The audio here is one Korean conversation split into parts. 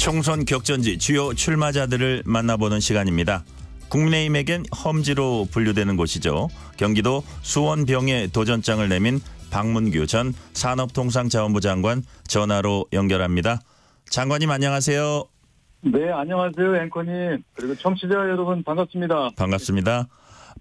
총선 격전지 주요 출마자들을 만나보는 시간입니다. 국민의힘에겐 험지로 분류되는 곳이죠. 경기도 수원병에 도전장을 내민 박문규 전 산업통상자원부 장관 전화로 연결합니다. 장관님 안녕하세요. 네, 안녕하세요 앵커님. 그리고 청취자 여러분 반갑습니다. 반갑습니다.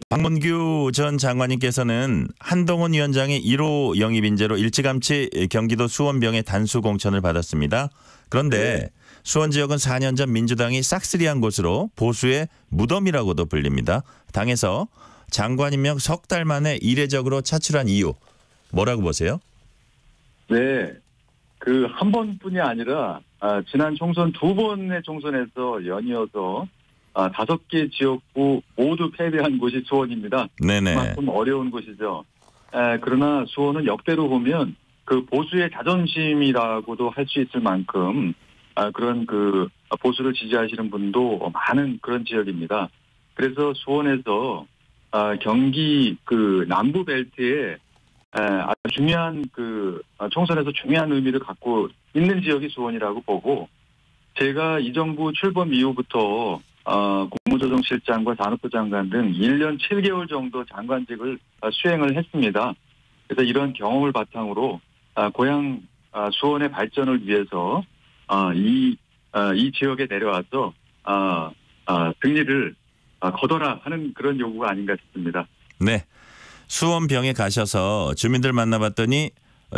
박문규 전 장관님께서는 한동훈 위원장의 1호 영입 인재로 일찌감치 경기도 수원병에 단수 공천을 받았습니다. 그런데 수원 지역은 4년 전 민주당이 싹쓸이한 곳으로 보수의 무덤이라고도 불립니다. 당에서 장관 임명 석 달 만에 이례적으로 차출한 이유 뭐라고 보세요? 네, 그 한 번뿐이 아니라 지난 총선 두 번의 총선에서 연이어서 5개 지역구 모두 패배한 곳이 수원입니다. 네네. 그만큼 어려운 곳이죠. 그러나 수원은 역대로 보면 그 보수의 자존심이라고도 할 수 있을 만큼 그런 그 보수를 지지하시는 분도 많은 그런 지역입니다. 그래서 수원에서 경기 그 남부 벨트에 아주 중요한 그 총선에서 중요한 의미를 갖고 있는 지역이 수원이라고 보고, 제가 이 정부 출범 이후부터 국무조정실장과 산업부 장관 등 1년 7개월 정도 장관직을 수행을 했습니다. 그래서 이런 경험을 바탕으로 고향 수원의 발전을 위해서 이 지역에 내려와서 승리를 거둬라 하는 그런 요구가 아닌가 싶습니다. 네. 수원병에 가셔서 주민들 만나봤더니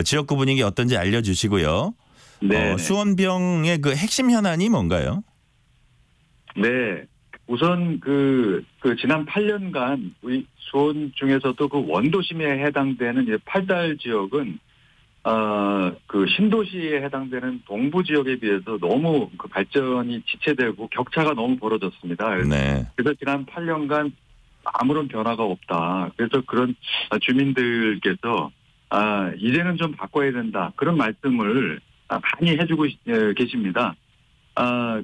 지역구 분위기 어떤지 알려주시고요. 네. 수원병의 그 핵심 현안이 뭔가요? 네. 우선 그 지난 8년간 우리 수원 중에서도 그 원도심에 해당되는 이제 8달 지역은 그 신도시에 해당되는 동부 지역에 비해서 너무 그 발전이 지체되고 격차가 너무 벌어졌습니다. 네. 그래서 지난 8년간 아무런 변화가 없다. 그래서 그런 주민들께서 이제는 좀 바꿔야 된다. 그런 말씀을 많이 해주고 계십니다.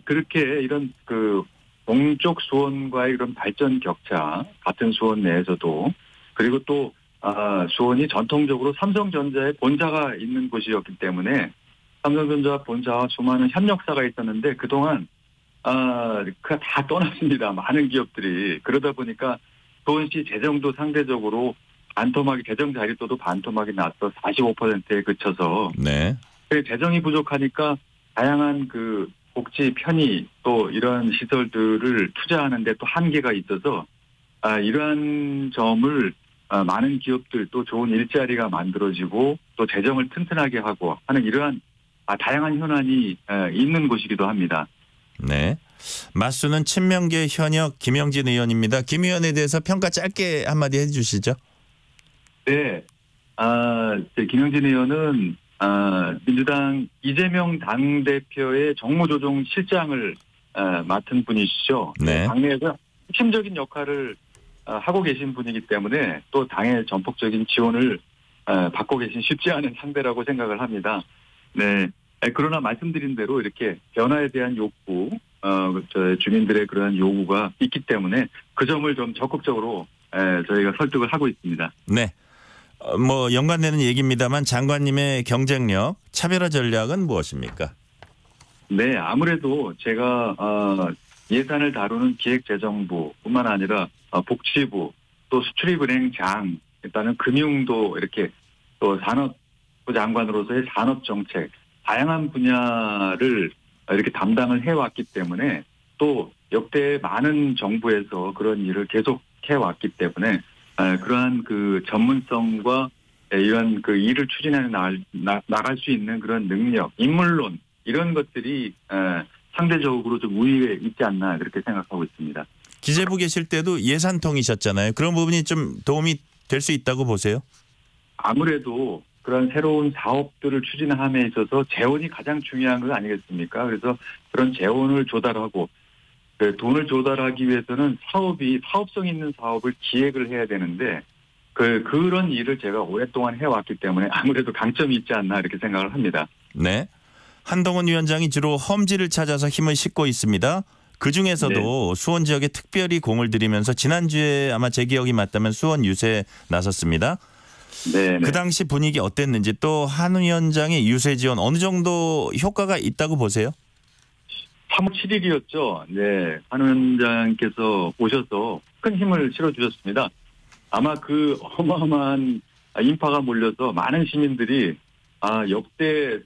그렇게 이런 그 동쪽 수원과의 이런 발전 격차, 같은 수원 내에서도, 그리고 또 수원이 전통적으로 삼성전자의 본사가 있는 곳이었기 때문에 삼성전자 본사와 수많은 협력사가 있었는데 그동안 다 떠났습니다. 많은 기업들이. 그러다 보니까 수원시 재정도 상대적으로 반토막이, 재정 자립도도 반토막이 나서 45%에 그쳐서 네. 재정이 부족하니까 다양한 그 복지, 편의 또 이런 시설들을 투자하는데 또 한계가 있어서 이러한 점을 많은 기업들 또 좋은 일자리가 만들어지고 또 재정을 튼튼하게 하고 하는 이러한 다양한 현안이 있는 곳이기도 합니다. 네. 맞수는 친명계 현역 김영진 의원입니다. 김 의원에 대해서 평가 짧게 한마디 해주시죠. 네. 김영진 의원은 민주당 이재명 당대표의 정무조정실장을 맡은 분이시죠. 네. 당내에서 핵심적인 역할을 하고 계신 분이기 때문에 또 당의 전폭적인 지원을 받고 계신 쉽지 않은 상대라고 생각을 합니다. 네. 그러나 말씀드린 대로 이렇게 변화에 대한 욕구, 주민들의 그런 요구가 있기 때문에 그 점을 좀 적극적으로 저희가 설득을 하고 있습니다. 네. 뭐 연관되는 얘기입니다만 장관님의 경쟁력, 차별화 전략은 무엇입니까? 네, 아무래도 제가 예산을 다루는 기획재정부뿐만 아니라 복지부, 또 수출입은행장, 일단은 금융도 이렇게 또 산업부 장관으로서의 산업정책, 다양한 분야를 이렇게 담당을 해왔기 때문에 또 역대 많은 정부에서 그런 일을 계속 해왔기 때문에 그러한 그 전문성과 이런 그 일을 추진해 나갈 수 있는 그런 능력, 인물론 이런 것들이 상대적으로 좀 우위에 있지 않나 그렇게 생각하고 있습니다. 기재부 계실 때도 예산통이셨잖아요. 그런 부분이 좀 도움이 될 수 있다고 보세요? 아무래도 그런 새로운 사업들을 추진함에 있어서 재원이 가장 중요한 거 아니겠습니까? 그래서 그런 재원을 조달하고 돈을 조달하기 위해서는 사업성 있는 사업을 기획을 해야 되는데 그런 일을 제가 오랫동안 해왔기 때문에 아무래도 강점이 있지 않나 이렇게 생각을 합니다. 네. 한동훈 위원장이 주로 험지를 찾아서 힘을 싣고 있습니다. 그중에서도 수원 지역에 특별히 공을 들이면서 지난주에 아마 제 기억이 맞다면 수원 유세에 나섰습니다. 네. 그 당시 분위기 어땠는지, 또 한 위원장의 유세 지원 어느 정도 효과가 있다고 보세요? 3월 7일이었죠. 네, 한 위원장께서 오셔서 큰 힘을 실어주셨습니다. 아마 그 어마어마한 인파가 몰려서 많은 시민들이 역대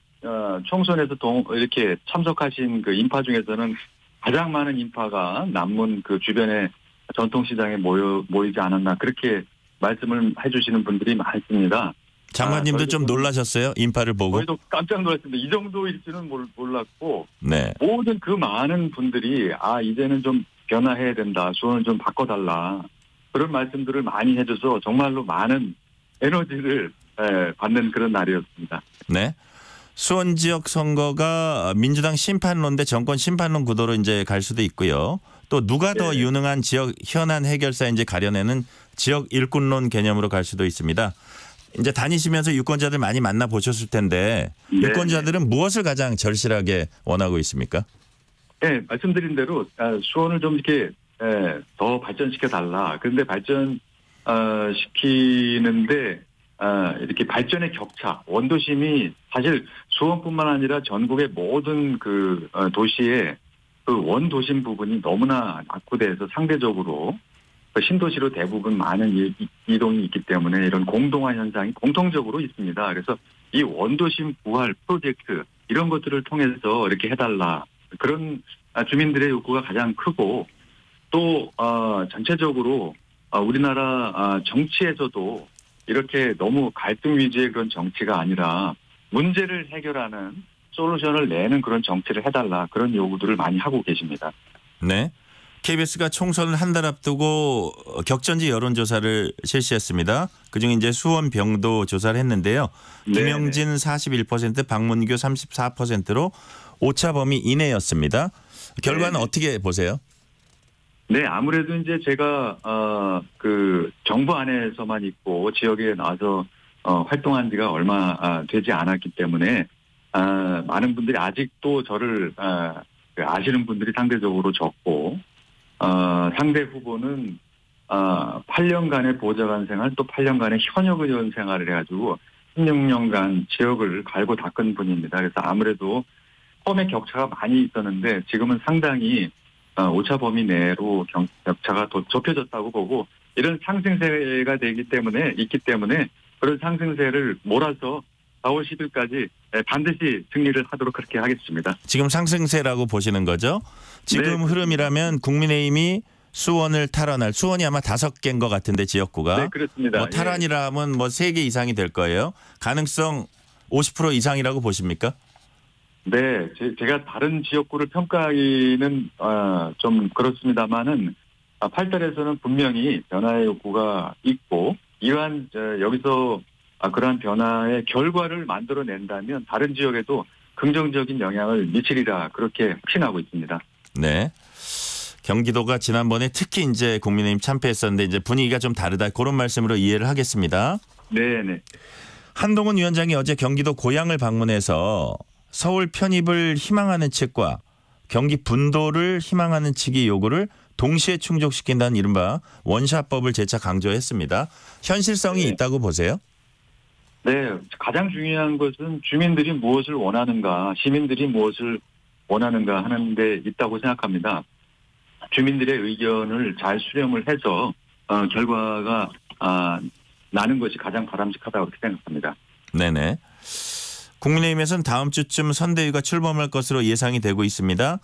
총선에서 이렇게 참석하신 그 인파 중에서는 가장 많은 인파가 남문 그 주변의 전통시장에 모이지 않았나 그렇게 말씀을 해주시는 분들이 많습니다. 장관님도 좀 놀라셨어요? 인파를 보고? 저희도 깜짝 놀랐습니다. 이 정도일 줄은 몰랐고 네. 모든 그 많은 분들이 이제는 좀 변화해야 된다. 수원을 좀 바꿔달라. 그런 말씀들을 많이 해줘서 정말로 많은 에너지를 받는 그런 날이었습니다. 네. 수원 지역 선거가 민주당 심판론 대 정권 심판론 구도로 이제 갈 수도 있고요. 또 누가 더 유능한 지역 현안 해결사인지 가려내는 지역 일꾼론 개념으로 갈 수도 있습니다. 이제 다니시면서 유권자들 많이 만나 보셨을 텐데 유권자들은 무엇을 가장 절실하게 원하고 있습니까? 네, 말씀드린 대로 수원을 좀 이렇게 더 발전시켜 달라. 그런데 시키는데 이렇게 발전의 격차, 원도심이 사실 수원뿐만 아니라 전국의 모든 그 도시의 그 원도심 부분이 너무나 낙후돼서 상대적으로 신도시로 대부분 많은 이동이 있기 때문에 이런 공동화 현상이 공통적으로 있습니다. 그래서 이 원도심 부활 프로젝트 이런 것들을 통해서 이렇게 해달라. 그런 주민들의 요구가 가장 크고 또 전체적으로 우리나라 정치에서도 이렇게 너무 갈등 위주의 그런 정치가 아니라 문제를 해결하는 솔루션을 내는 그런 정치를 해달라. 그런 요구들을 많이 하고 계십니다. 네. KBS가 총선을 한 달 앞두고 격전지 여론조사를 실시했습니다. 그중에 이제 수원 병도 조사를 했는데요. 김영진 41%, 박문규 34%로 오차 범위 이내였습니다. 결과는 어떻게 보세요? 네, 아무래도 이제 제가 그 정부 안에서만 있고 지역에 나와서 활동한 지가 얼마 되지 않았기 때문에 많은 분들이 아직도 저를 아시는 분들이 상대적으로 적고 상대 후보는 8년간의 보좌관 생활 또 8년간의 현역 의원 생활을 해가지고 16년간 지역을 갈고 닦은 분입니다. 그래서 아무래도 처음에 격차가 많이 있었는데 지금은 상당히 오차 범위 내로 격차가 더 좁혀졌다고 보고 이런 상승세가 있기 때문에 그런 상승세를 몰아서 4월 10일까지 반드시 승리를 하도록 그렇게 하겠습니다. 지금 상승세라고 보시는 거죠? 지금 네, 흐름이라면 국민의힘이 수원을 탈환할 수원이 아마 5개인 것 같은데 지역구가. 네, 그렇습니다. 탈환이라면 3개 이상이 될 거예요. 가능성 50% 이상이라고 보십니까? 네, 제가 다른 지역구를 평가하기는 좀 그렇습니다만은 8달에서는 분명히 변화의 욕구가 있고 이러한 여기서 그러한 변화의 결과를 만들어낸다면 다른 지역에도 긍정적인 영향을 미치리라 그렇게 확신하고 있습니다. 네. 경기도가 지난번에 특히 이제 국민의힘 참패했었는데 이제 분위기가 좀 다르다 그런 말씀으로 이해를 하겠습니다. 네. 한동훈 위원장이 어제 경기도 고양을 방문해서 서울 편입을 희망하는 측과 경기 분도를 희망하는 측의 요구를 동시에 충족시킨다는 이른바 원샷법을 재차 강조했습니다. 현실성이 있다고 보세요? 네, 가장 중요한 것은 주민들이 무엇을 원하는가, 시민들이 무엇을 원하는가 하는 데 있다고 생각합니다. 주민들의 의견을 잘 수렴을 해서 결과가 나는 것이 가장 바람직하다고 생각합니다. 네네. 국민의힘에서는 다음 주쯤 선대위가 출범할 것으로 예상이 되고 있습니다.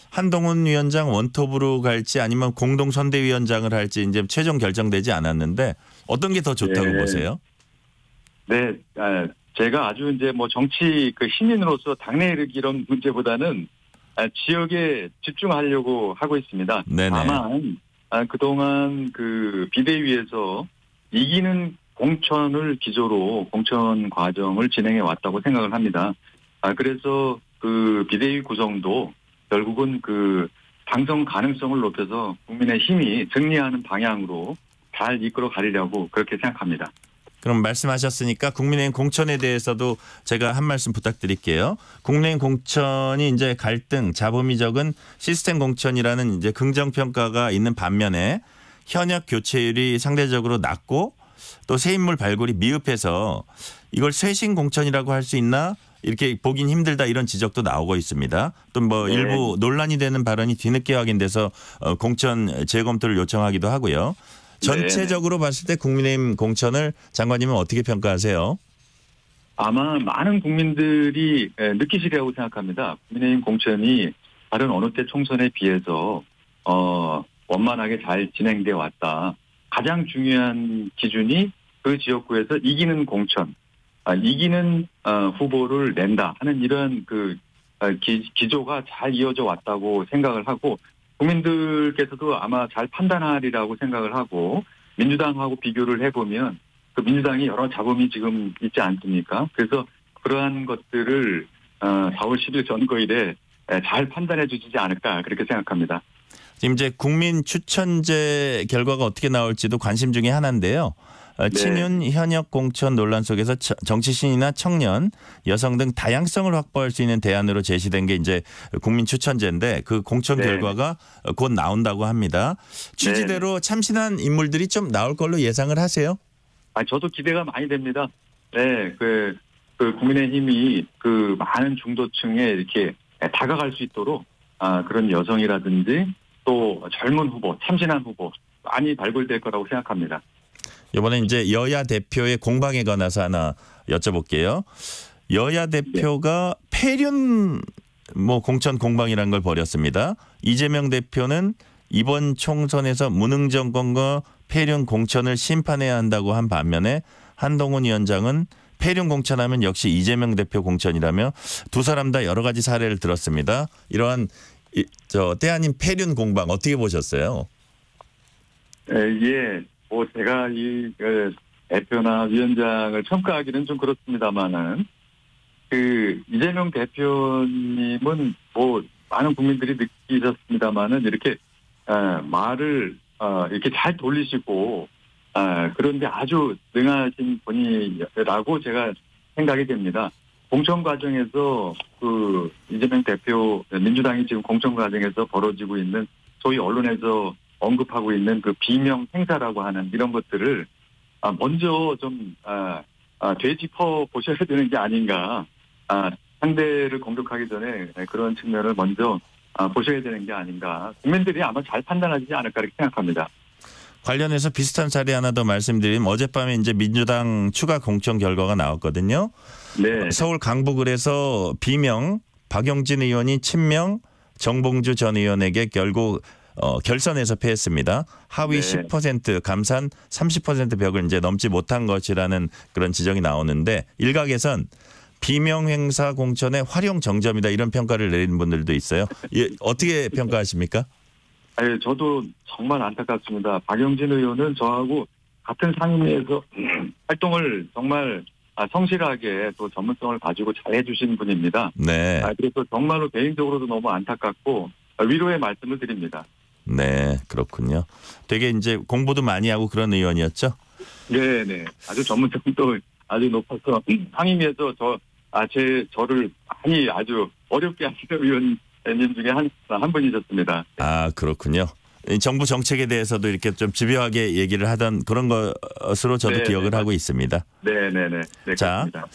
한동훈 위원장 원톱으로 갈지 아니면 공동 선대위원장을 할지 이제 최종 결정되지 않았는데 어떤 게 더 좋다고 보세요? 네, 제가 아주 이제 정치 그 시민으로서 당내 이런 문제보다는 지역에 집중하려고 하고 있습니다. 네네. 다만 그동안 그 비대위에서 이기는 공천을 기조로 공천 과정을 진행해 왔다고 생각을 합니다. 그래서 그 비대위 구성도 결국은 그 당선 가능성을 높여서 국민의 힘이 승리하는 방향으로 잘 이끌어 가려고 그렇게 생각합니다. 그럼 말씀하셨으니까 국민의힘 공천에 대해서도 제가 한 말씀 부탁드릴게요. 국민의힘 공천이 이제 갈등, 잡음이 적은 시스템 공천이라는 이제 긍정 평가가 있는 반면에 현역 교체율이 상대적으로 낮고 또 새 인물 발굴이 미흡해서 이걸 쇄신 공천이라고 할 수 있나 이렇게 보긴 힘들다 이런 지적도 나오고 있습니다. 또 뭐 네. 일부 논란이 되는 발언이 뒤늦게 확인돼서 공천 재검토를 요청하기도 하고요. 전체적으로 봤을 때 국민의힘 공천을 장관님은 어떻게 평가하세요? 아마 많은 국민들이 느끼시리라고 생각합니다. 국민의힘 공천이 다른 어느 때 총선에 비해서 원만하게 잘 진행되어 왔다. 가장 중요한 기준이 그 지역구에서 이기는 공천, 이기는 후보를 낸다 하는 이런 그 기조가 잘 이어져 왔다고 생각을 하고 국민들께서도 아마 잘 판단하리라고 생각을 하고 민주당하고 비교를 해보면 그 민주당이 여러 잡음이 지금 있지 않습니까? 그래서 그러한 것들을 4월 10일 선거일에 잘 판단해 주시지 않을까 그렇게 생각합니다. 지금 이제 국민 추천제 결과가 어떻게 나올지도 관심 중에 하나인데요. 친윤 현역 공천 논란 속에서 정치신이나 청년, 여성 등 다양성을 확보할 수 있는 대안으로 제시된 게 이제 국민 추천제인데 그 공천 결과가 곧 나온다고 합니다. 취지대로 참신한 인물들이 좀 나올 걸로 예상을 하세요? 저도 기대가 많이 됩니다. 네, 그 국민의힘이 그 많은 중도층에 이렇게 다가갈 수 있도록 그런 여성이라든지 또 젊은 후보, 참신한 후보 많이 발굴될 거라고 생각합니다. 이번에 이제 여야 대표의 공방에 관해서 하나 여쭤볼게요. 여야 대표가 폐륜 공천 공방이라는 걸 벌였습니다. 이재명 대표는 이번 총선에서 무능 정권과 폐륜 공천을 심판해야 한다고 한 반면에 한동훈 위원장은 폐륜 공천하면 역시 이재명 대표 공천이라며 두 사람 다 여러 가지 사례를 들었습니다. 이러한 때 아닌 폐륜 공방 어떻게 보셨어요? 예, 제가 이 대표나 위원장을 평가하기는 좀 그렇습니다만은 그 이재명 대표님은 많은 국민들이 느끼셨습니다만은 이렇게 말을 이렇게 잘 돌리시고 그런데 아주 능하신 분이라고 제가 생각이 됩니다. 공천 과정에서 그 이재명 대표 민주당이 지금 공천 과정에서 벌어지고 있는 소위 언론에서 언급하고 있는 그 비명 행사라고 하는 이런 것들을 먼저 좀 되짚어 보셔야 되는 게 아닌가. 상대를 공격하기 전에 그런 측면을 먼저 보셔야 되는 게 아닌가. 국민들이 아마 잘 판단하지 않을까 이렇게 생각합니다. 관련해서 비슷한 사례 하나 더 말씀드리면 어젯밤에 이제 민주당 추가 공천 결과가 나왔거든요. 네. 서울 강북을에서 비명 박용진 의원이 친명 정봉주 전 의원에게 결국 결선에서 패했습니다. 하위 10% 감산 30% 벽을 이제 넘지 못한 것이라는 그런 지적이 나오는데 일각에선 비명 행사 공천의 활용 정점이다 이런 평가를 내리는 분들도 있어요. 어떻게 평가하십니까? 저도 정말 안타깝습니다. 박용진 의원은 저하고 같은 상임위에서 활동을 정말 성실하게 또 전문성을 가지고 잘 해주신 분입니다. 네. 그래서 정말로 개인적으로도 너무 안타깝고 위로의 말씀을 드립니다. 네, 그렇군요. 되게 이제 공부도 많이 하고 그런 의원이었죠? 네. 아주 전문성도 아주 높아서 상임위에서 저를 많이 아주 어렵게 하시는 의원님 중에 한 분이셨습니다. 그렇군요. 정부 정책에 대해서도 이렇게 좀 집요하게 얘기를 하던 그런 것으로 저도 기억을 하고 있습니다. 네, 자, 그렇습니다.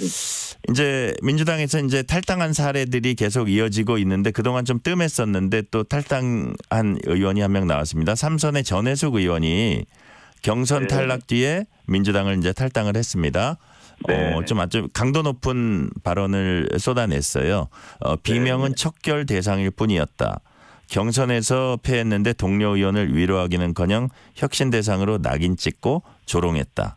이제 민주당에서 이제 탈당한 사례들이 계속 이어지고 있는데 그동안 좀 뜸했었는데 또 탈당한 의원이 한 명 나왔습니다. 삼선의 전해숙 의원이 경선 탈락 뒤에 민주당을 이제 탈당을 했습니다. 좀 아주 강도 높은 발언을 쏟아냈어요. 비명은 척결 대상일 뿐이었다. 경선에서 패했는데 동료 의원을 위로하기는커녕 혁신 대상으로 낙인 찍고 조롱했다.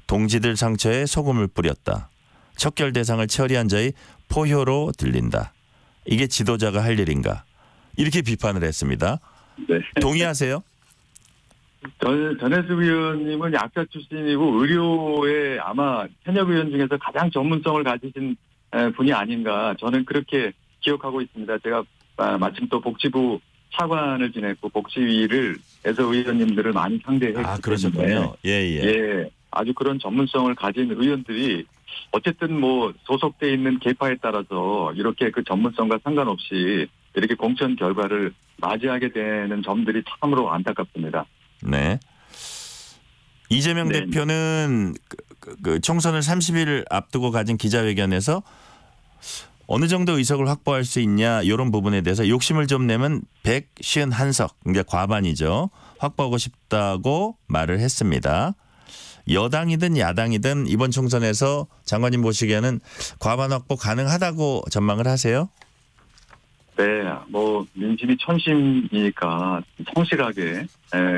동지들 상처에 소금을 뿌렸다. 척결 대상을 처리한 자의 포효로 들린다. 이게 지도자가 할 일인가? 이렇게 비판을 했습니다. 네. 동의하세요? 전해숙 의원님은 약사 출신이고 의료의 아마 현역 의원 중에서 가장 전문성을 가지신 분이 아닌가 저는 그렇게 기억하고 있습니다. 제가 마침 또 복지부 차관을 지냈고 복지위에서 의원님들을 많이 상대했기 때문에 그러셨군요. 예. 아주 그런 전문성을 가진 의원들이 어쨌든 소속돼 있는 계파에 따라서 이렇게 그 전문성과 상관없이 이렇게 공천 결과를 맞이하게 되는 점들이 참으로 안타깝습니다. 네. 이재명 네. 대표는 그 총선을 30일 앞두고 가진 기자회견에서 어느 정도 의석을 확보할 수 있냐 이런 부분에 대해서 욕심을 좀 내면 151석, 그러니까 과반이죠. 확보하고 싶다고 말을 했습니다. 여당이든 야당이든 이번 총선에서 장관님 보시기에는 과반 확보 가능하다고 전망을 하세요? 네, 뭐 민심이 천심이니까 성실하게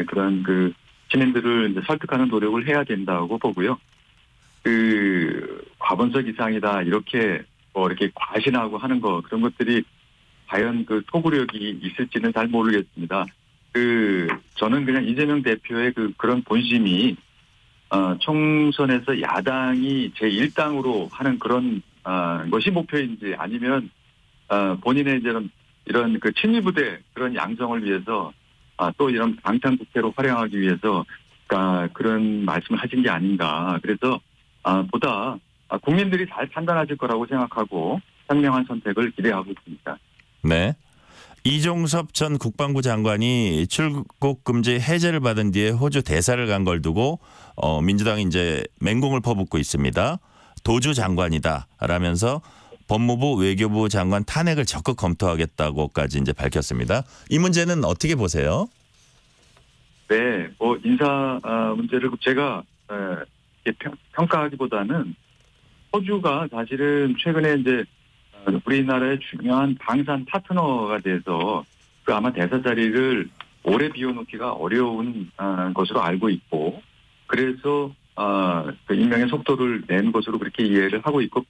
그런 그 시민들을 이제 설득하는 노력을 해야 된다고 보고요. 그 과반석 이상이다 이렇게 뭐 이렇게 과신하고 하는 거 그런 것들이 과연 그 토구력이 있을지는 잘 모르겠습니다. 그 저는 그냥 이재명 대표의 그런 본심이 총선에서 야당이 제1당으로 하는 그런 것이 목표인지 아니면 본인의 이런 그 친위부대 그런 양성을 위해서 또 이런 방탄국회로 활용하기 위해서 그런 말씀을 하신 게 아닌가. 그래서 보다 국민들이 잘 판단하실 거라고 생각하고 현명한 선택을 기대하고 있습니다. 네. 이종섭 전 국방부 장관이 출국 금지 해제를 받은 뒤에 호주 대사를 간 걸 두고 민주당이 이제 맹공을 퍼붓고 있습니다. 도주 장관이다라면서 법무부 외교부 장관 탄핵을 적극 검토하겠다고까지 이제 밝혔습니다. 이 문제는 어떻게 보세요? 네, 뭐 인사 문제를 제가 평가하기보다는 호주가 사실은 최근에 이제 우리나라의 중요한 방산 파트너가 돼서 그 아마 대사 자리를 오래 비워놓기가 어려운 것으로 알고 있고 그래서 그 임명의 속도를 낸 것으로 그렇게 이해를 하고 있고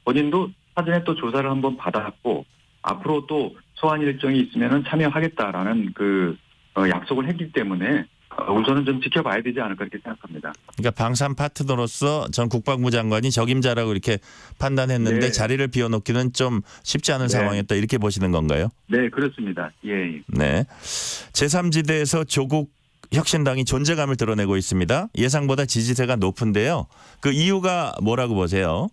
본인도 사전에 또 조사를 한번 받았고 앞으로 또 소환 일정이 있으면은 참여하겠다라는 그 약속을 했기 때문에 우선은 좀 지켜봐야 되지 않을까 이렇게 생각합니다. 그러니까 방산 파트너로서 전 국방부 장관이 적임자라고 이렇게 판단했는데 네. 자리를 비워놓기는 좀 쉽지 않은 네. 상황이었다 이렇게 보시는 건가요? 네, 그렇습니다. 예. 네. 제3지대에서 조국 혁신당이 존재감을 드러내고 있습니다. 예상보다 지지세가 높은데요. 그 이유가 뭐라고 보세요?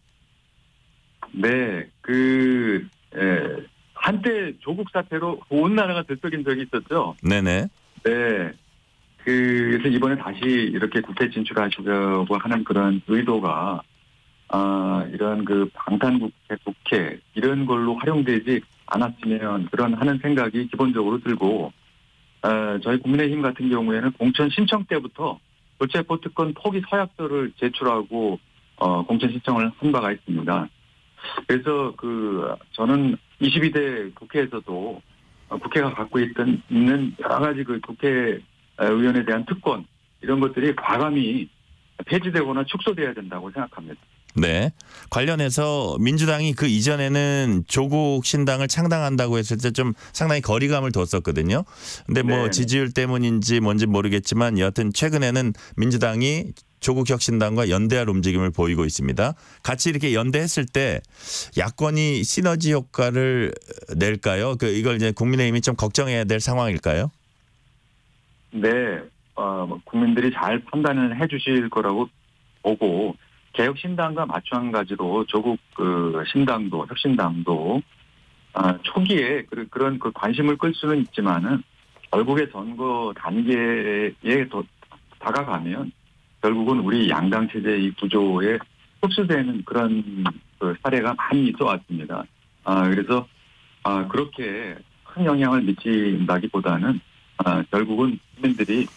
네, 한때 조국 사태로 온 나라가 들썩인 적이 있었죠. 네네. 네. 그래서 이번에 다시 이렇게 국회 진출하시려고 하는 그런 의도가, 이런 그 방탄국회 이런 걸로 활용되지 않았으면 그런 하는 생각이 기본적으로 들고, 저희 국민의힘 같은 경우에는 공천 신청 때부터 불체포 특권 포기 서약서를 제출하고, 공천 신청을 한 바가 있습니다. 그래서 저는 22대 국회에서도 국회가 갖고 있는 여러 가지 그 국회의원에 대한 특권 이런 것들이 과감히 폐지되거나 축소돼야 된다고 생각합니다. 네. 관련해서 민주당이 그 이전에는 조국 신당을 창당한다고 했을 때 좀 상당히 거리감을 뒀었거든요. 근데 뭐 네. 지지율 때문인지 뭔지 모르겠지만 여하튼 최근에는 민주당이 조국 혁신당과 연대할 움직임을 보이고 있습니다. 같이 이렇게 연대했을 때 야권이 시너지 효과를 낼까요? 이걸 이제 국민의힘이 좀 걱정해야 될 상황일까요? 네, 국민들이 잘 판단을 해주실 거라고 보고 개혁신당과 마찬가지로 조국 신당도 혁신당도 초기에 그런 관심을 끌 수는 있지만은 결국에 선거 단계에 더 다가가면 결국은 우리 양당 체제 이 구조에 흡수되는 그런 사례가 많이 있어 왔습니다. 그래서 그렇게 큰 영향을 미친다기보다는 결국은 국민들이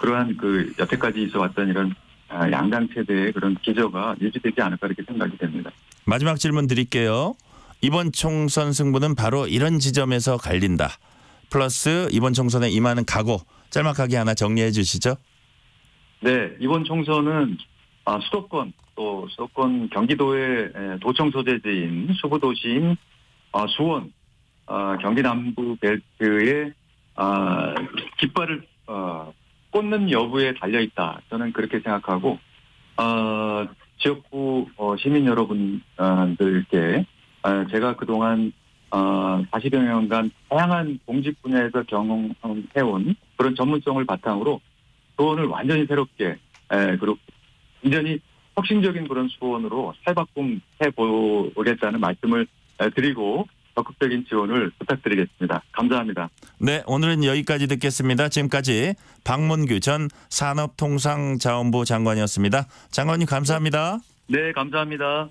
그러한 여태까지 있어 왔던 이런 양당 체제의 그런 기저가 유지되지 않을까 이렇게 생각이 됩니다. 마지막 질문 드릴게요. 이번 총선 승부는 바로 이런 지점에서 갈린다. 플러스 이번 총선에 임하는 각오 짤막하게 하나 정리해 주시죠. 네, 이번 총선은 수도권 경기도의 도청 소재지인 수부도시인 수원 경기 남부 벨트의 깃발을 꽂는 여부에 달려 있다. 저는 그렇게 생각하고 지역구 시민 여러분들께 제가 그동안 40여 년간 다양한 공직 분야에서 경험해온 그런 전문성을 바탕으로 수원을 완전히 새롭게 그리고 완전히 혁신적인 그런 수원으로 살바꿈 해보겠다는 말씀을 드리고 적극적인 지원을 부탁드리겠습니다. 감사합니다. 네, 오늘은 여기까지 듣겠습니다. 지금까지 박문규 전 산업통상자원부 장관이었습니다. 장관님 감사합니다. 네, 감사합니다.